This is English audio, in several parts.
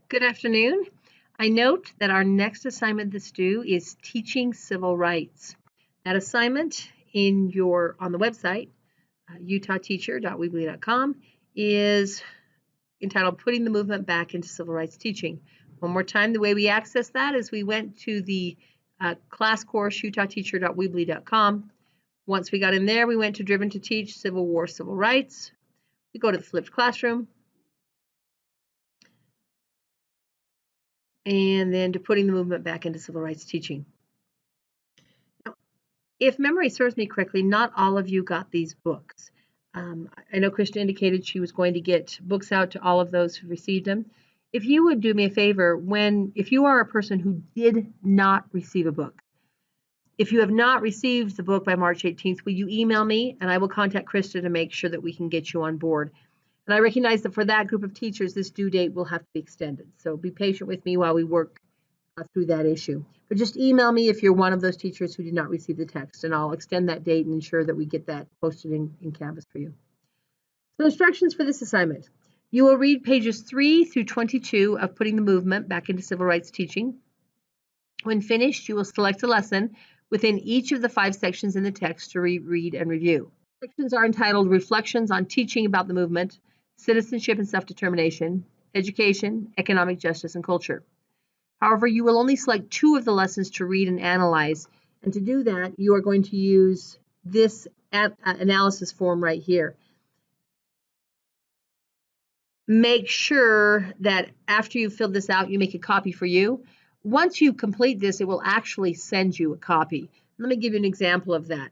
Good afternoon. I note that our next assignment that's due is teaching civil rights. That assignment on the website, utahteacher.weebly.com, is entitled Putting the Movement Back into Civil Rights Teaching. One more time, the way we access that is we went to the class course, utahteacher.weebly.com. Once we got in there, we went to Driven to Teach Civil War, Civil Rights. We go to the flipped classroom, and then to putting the movement back into civil rights teaching. Now, if memory serves me correctly, not all of you got these books. I know Krista indicated she was going to get books out to all of those who received them. If you would do me a favor, if you are a person who did not receive a book, if you have not received the book by March 18th, will you email me and I will contact Krista to make sure that we can get you on board. And I recognize that for that group of teachers, this due date will have to be extended. So be patient with me while we work through that issue. But just email me if you're one of those teachers who did not receive the text, and I'll extend that date and ensure that we get that posted in Canvas for you. So instructions for this assignment. You will read pages 3 through 22 of Putting the Movement Back into Civil Rights Teaching. When finished, you will select a lesson within each of the 5 sections in the text to read and review. Sections are entitled Reflections on Teaching About the Movement, Citizenship and Self-Determination, Education, Economic Justice, and Culture. However, you will only select 2 of the lessons to read and analyze. And to do that, you are going to use this analysis form right here. Make sure that after you've filled this out, you make a copy for you. Once you complete this, it will actually send you a copy. Let me give you an example of that.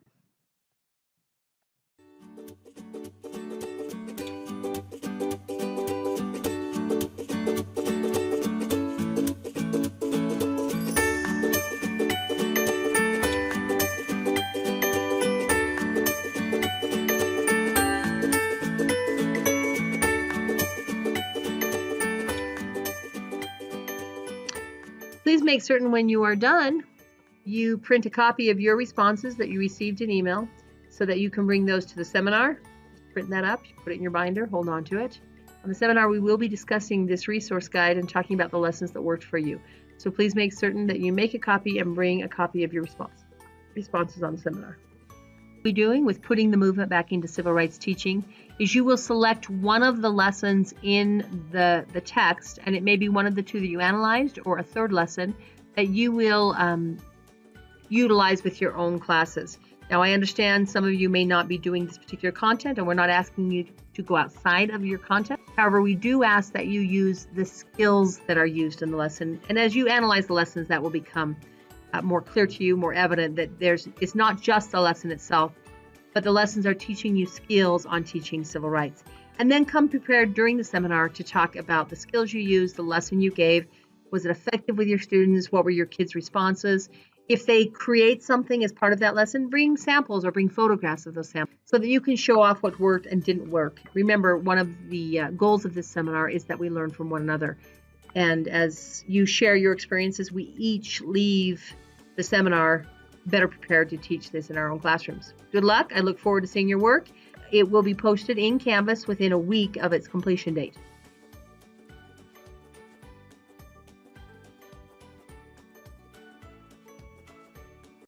Please make certain when you are done, you print a copy of your responses that you received in email so that you can bring those to the seminar. Print that up, put it in your binder, hold on to it. On the seminar, we will be discussing this resource guide and talking about the lessons that worked for you. So please make certain that you make a copy and bring a copy of your responses on the seminar. What we're doing with putting the movement back into civil rights teaching is you will select one of the lessons in the text, and it may be one of the 2 that you analyzed or a 3rd lesson that you will utilize with your own classes. Now, I understand some of you may not be doing this particular content, and we're not asking you to go outside of your content. However, we do ask that you use the skills that are used in the lesson, and as you analyze the lessons, that will become more clear to you, more evident that it's not just the lesson itself, but the lessons are teaching you skills on teaching civil rights. And then come prepared during the seminar to talk about the skills you used, the lesson you gave. Was it effective with your students? What were your kids' responses? If they create something as part of that lesson, bring samples or bring photographs of those samples so that you can show off what worked and didn't work. Remember, one of the goals of this seminar is that we learn from one another. And as you share your experiences, we each leave the seminar better prepared to teach this in our own classrooms. Good luck. I look forward to seeing your work. It will be posted in Canvas within a week of its completion date.